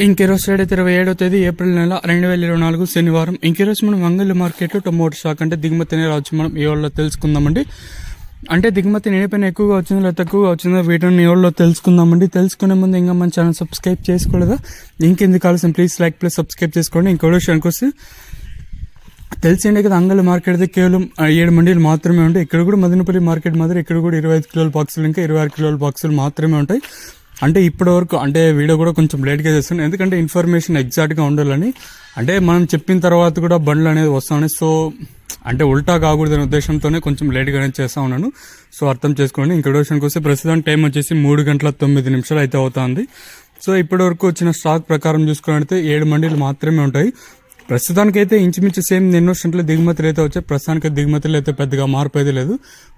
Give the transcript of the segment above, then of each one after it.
ఇంకెరోజు 27వ తేదీ ఏప్రిల్ నెల 2024 శనివారం. ఇంకెరోజు మనం వంగల్లి మార్కెట్లో టొమాటో స్టాక్ అంటే దిగుమతి అనేది రావచ్చు మనం ఏ వాళ్ళలో తెలుసుకుందామండి. అంటే దిగుమతి నేనిపైన ఎక్కువగా వచ్చిందో లేదా తక్కువగా వచ్చిందో వీటిని ఎవరిలో తెలుసుకుందామండి. తెలుసుకునే ముందు ఇంకా మన ఛానల్ సబ్స్క్రైబ్ చేసుకోలేదా? ఇంకెందుకు కావాల్సిన ప్లీజ్ లైక్ ప్లస్ సబ్స్క్రైబ్ చేసుకోండి. ఇంకో విషయానికి వస్తే తెలిసిండే కదా, అంగళ్ళ మార్కెట్ అయితే కేవలం 7 మండీలు మాత్రమే ఉంటాయి. ఇక్కడ కూడా మదనపల్లి మార్కెట్ మాదిరి ఇక్కడ కూడా 25 కిలోల బాక్సులు ఇంకా 26 కిలోల బాక్సులు మాత్రమే ఉంటాయి. అంటే ఇప్పటి వరకు అంటే వీడియో కూడా కొంచెం లేట్గా చేస్తున్నాను, ఎందుకంటే ఇన్ఫర్మేషన్ ఎగ్జాక్ట్గా ఉండాలని. అంటే మనం చెప్పిన తర్వాత కూడా బండ్లు అనేది వస్తామని, సో అంటే ఉల్టా కాకూడదనే ఉద్దేశంతోనే కొంచెం లేట్గానే చేస్తా ఉన్నాను. సో అర్థం చేసుకోండి. ఇంకో విషయానికి వస్తే ప్రస్తుతం టైం వచ్చేసి 3:09 అయితే అవుతుంది. సో ఇప్పటి వరకు వచ్చిన స్టాక్ ప్రకారం చూసుకున్నట్లయితే 7 మండీలు మాత్రమే ఉంటాయి. ప్రస్తుతానికైతే ఇంచుమించు సేమ్ ఎన్నో సెంట్లు దిగుమతులు అయితే వచ్చాయి. ప్రస్తుతానికి దిగుమతులు అయితే పెద్దగా మార్పు అయితే లేదు.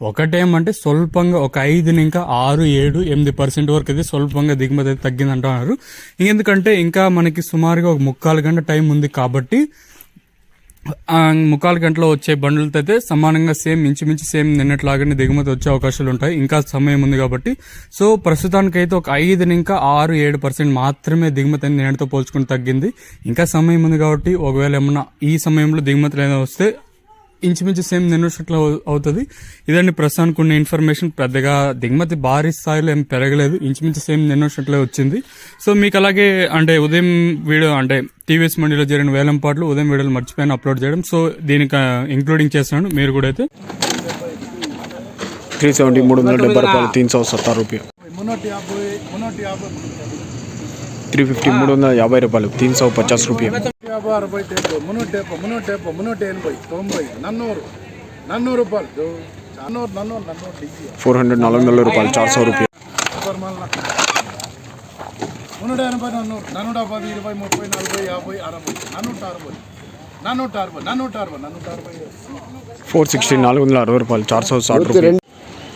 ఒకటేమంటే స్వల్పంగా ఒక 5 ఇంకా 6, 7, 8% వరకు అయితే స్వల్పంగా దిగుమతి అయితే తగ్గింది అంటున్నారు. ఎందుకంటే ఇంకా మనకి సుమారుగా ఒక 3/4 గంట టైం ఉంది కాబట్టి 3/4 గంటలో వచ్చే బండ్లతో అయితే సమానంగా ఇంచుమించు సేమ్ నిన్నట్లాగానే దిగుమతి వచ్చే అవకాశాలు ఉంటాయి. ఇంకా సమయం ఉంది కాబట్టి. సో ప్రస్తుతానికైతే ఒక 5 ఇంకా 6, 7% మాత్రమే దిగుమతి అనేది నిన్నటితో పోల్చుకుని తగ్గింది. ఇంకా సమయం ఉంది కాబట్టి ఒకవేళ ఏమన్నా ఈ సమయంలో దిగుమతులు ఏదైనా వస్తే ఇంచుమించు సేమ్ నిన్నట్లు అవుతుంది. ఇదండి ప్రస్తుతానికి ఉన్న ఇన్ఫర్మేషన్. పెద్దగా దిగుమతి భారీ స్థాయిలో ఏం పెరగలేదు, ఇంచుమించు సేమ్ నిన్నట్లే వచ్చింది. సో మీకు అలాగే అంటే ఉదయం వీడియో అంటే టీవీఎస్ మండీలో జరిగిన వేలంపాట్లు ఉదయం వీడియోలు మర్చిపోయిన అప్లోడ్ చేయడం. సో దీనికి ఇంక్లూడింగ్ చేస్తున్నాను. మీరు కూడా అయితే 370 370 రూపాయలు 370 రూపాయలు 350 350 రూపాయలు 350 రూపాయలు 400 400 రూపాయలు 400 రూపాయలు 460 460 రూపాయలు 460 రూపాయలు 430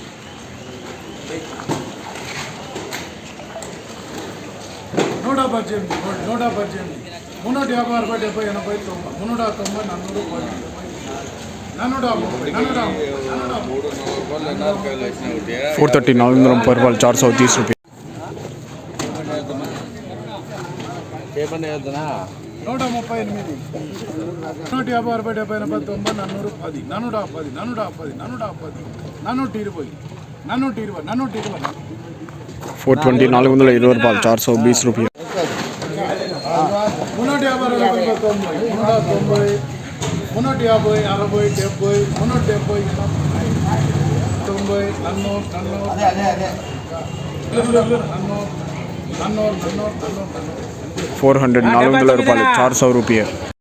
430 రూపాయలు 430 రూపాయలు 420 420 రూపాయలు 420 రూపాయలు 400 400 రూపాయలు 400 రూపాయలు